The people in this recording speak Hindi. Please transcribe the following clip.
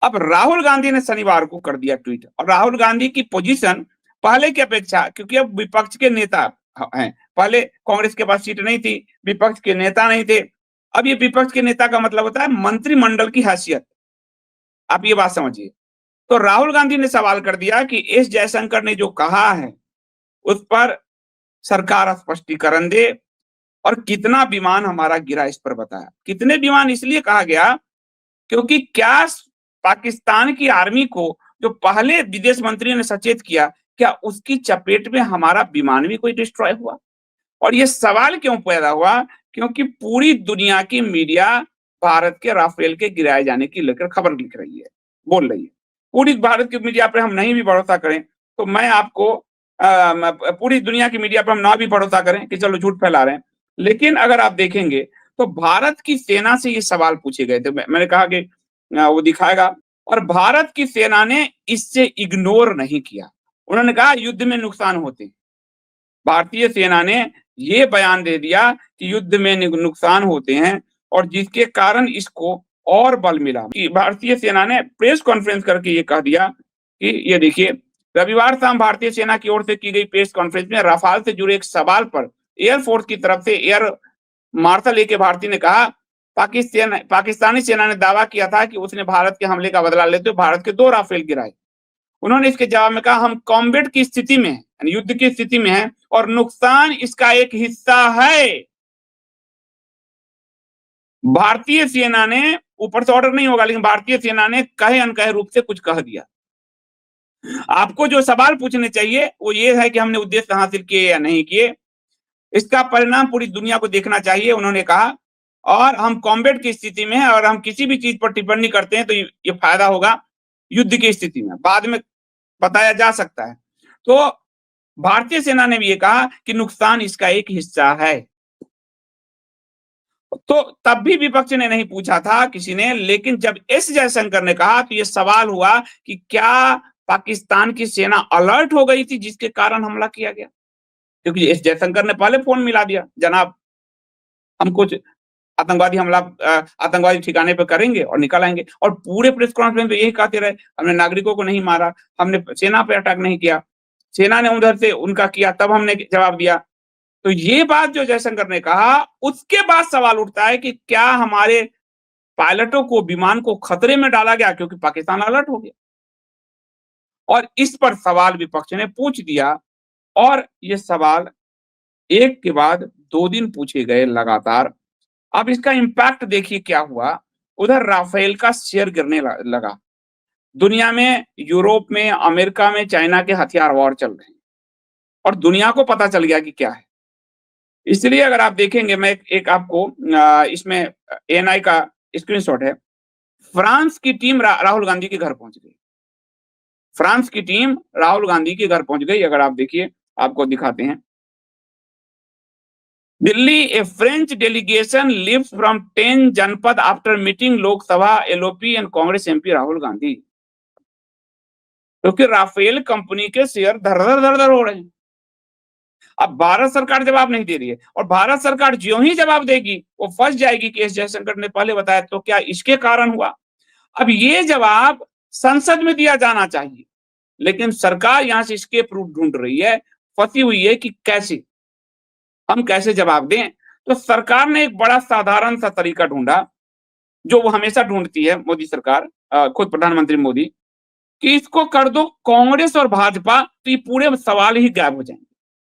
अब राहुल गांधी ने शनिवार को कर दिया ट्वीट, और राहुल गांधी की पोजीशन पहले की अपेक्षा, क्योंकि अब विपक्ष के नेता हैं, पहले कांग्रेस के पास सीट नहीं थी, विपक्ष के नेता नहीं थे, अब ये विपक्ष के नेता का मतलब होता है मंत्रिमंडल की हैसियत। आप ये बात समझिए। तो राहुल गांधी ने सवाल कर दिया कि एस जयशंकर ने जो कहा है उस पर सरकार स्पष्टीकरण दे, और कितना विमान हमारा गिरा इस पर बताया। कितने विमान इसलिए कहा गया क्योंकि क्या पाकिस्तान की आर्मी को जो पहले विदेश मंत्री ने सचेत किया, क्या उसकी चपेट में हमारा विमान भी कोई डिस्ट्रॉय हुआ? और ये सवाल क्यों पैदा हुआ? क्योंकि पूरी दुनिया की मीडिया भारत के राफेल के गिराए जाने की लेकर खबर लिख रही है, बोल रही है। पूरी भारत की मीडिया पे हम नहीं भी भरोसा करें तो मैं आपको पूरी दुनिया की मीडिया पे हम ना भी भरोसा करें कि चलो झूठ फैला रहे हैं, लेकिन अगर आप देखेंगे तो भारत की सेना से ये सवाल पूछे गए थे। मैंने कहा कि वो दिखाएगा, और भारत की सेना ने इससे इग्नोर नहीं किया। उन्होंने कहा युद्ध में नुकसान होते हैं। भारतीय सेना ने ये बयान दे दिया कि युद्ध में नुकसान होते हैं, और जिसके कारण इसको और बल मिला। कि भारतीय सेना ने प्रेस कॉन्फ्रेंस करके ये कह दिया कि ये देखिए, रविवार शाम भारतीय सेना की ओर से की गई प्रेस कॉन्फ्रेंस में राफाल से जुड़े एक सवाल पर एयरफोर्स की तरफ से एयर मार्शल ए के भारती ने कहा, पाकिस्तानी सेना ने दावा किया था कि उसने भारत के हमले का बदला लेते हुए भारत के 2 राफेल गिराए। उन्होंने इसके जवाब में कहा, हम कॉम्बैट की स्थिति में हैं, युद्ध की स्थिति में हैं, और नुकसान इसका एक हिस्सा है। भारतीय सेना ने, ऊपर से ऑर्डर नहीं होगा, लेकिन भारतीय सेना ने कहे अनकहे रूप से कुछ कह दिया। आपको जो सवाल पूछने चाहिए वो ये है कि हमने उद्देश्य हासिल किए या नहीं किए, इसका परिणाम पूरी दुनिया को देखना चाहिए, उन्होंने कहा। और हम कॉम्बैट की स्थिति में है, और हम किसी भी चीज पर टिप्पणी करते हैं तो ये फायदा होगा युद्ध की स्थिति में, बाद में बताया जा सकता है। तो भारतीय सेना ने भी ये कहा कि नुकसान इसका एक हिस्सा है। तो तब भी विपक्ष ने नहीं पूछा था किसी ने, लेकिन जब एस जयशंकर ने कहा तो ये सवाल हुआ कि क्या पाकिस्तान की सेना अलर्ट हो गई थी जिसके कारण हमला किया गया? क्योंकि एस जयशंकर ने पहले फोन मिला दिया, जनाब हम कुछ आतंकवादी हमला आतंकवादी ठिकाने पे करेंगे और निकल आएंगे, और पूरे प्रेस कॉन्फ्रेंस में यही कहते रहे, हमने नागरिकों को नहीं मारा, हमने सेना पे अटैक नहीं किया, सेना ने उधर से उनका किया, तब हमने जवाब दिया। तो ये बात जो जयशंकर ने कहा, उसके बाद सवाल उठता है कि क्या हमारे पायलटों को, विमान को खतरे में डाला गया क्योंकि पाकिस्तान अलर्ट हो गया? और इस पर सवाल विपक्ष ने पूछ दिया, और ये सवाल एक के बाद 2 दिन पूछे गए लगातार। अब इसका इम्पैक्ट देखिए क्या हुआ। उधर राफेल का शेयर गिरने लगा। दुनिया में, यूरोप में, अमेरिका में चाइना के हथियार वॉर चल रहे हैं, और दुनिया को पता चल गया कि क्या है। इसलिए अगर आप देखेंगे, मैं एक आपको इसमें एएनआई का स्क्रीनशॉट है। फ्रांस की टीम राहुल गांधी के घर पहुंच गई। फ्रांस की टीम राहुल गांधी के घर पहुंच गई। अगर आप देखिए, आपको दिखाते हैं। दिल्ली, ए फ्रेंच डेलीगेशन लिव्स फ्रॉम 10 जनपद after meeting Lok Sabha LOP and Congress MP Rahul Gandhi. क्योंकि राफेल कंपनी के शेयर धर हो रहे हैं। अब भारत सरकार जवाब नहीं दे रही है, और भारत सरकार ज्यों ही जवाब देगी वो फंस जाएगी कि एस जयशंकर ने पहले बताया, तो क्या इसके कारण हुआ? अब ये जवाब संसद में दिया जाना चाहिए, लेकिन सरकार यहां से escape रूट ढूंढ रही है, फंसी हुई है कि कैसे हम कैसे जवाब दें। तो सरकार ने एक बड़ा साधारण सा तरीका ढूंढा, जो वो हमेशा ढूंढती है, मोदी सरकार, खुद प्रधानमंत्री मोदी, कि इसको कर दो कांग्रेस और भाजपा, तो ये पूरे सवाल ही गायब हो जाएंगे।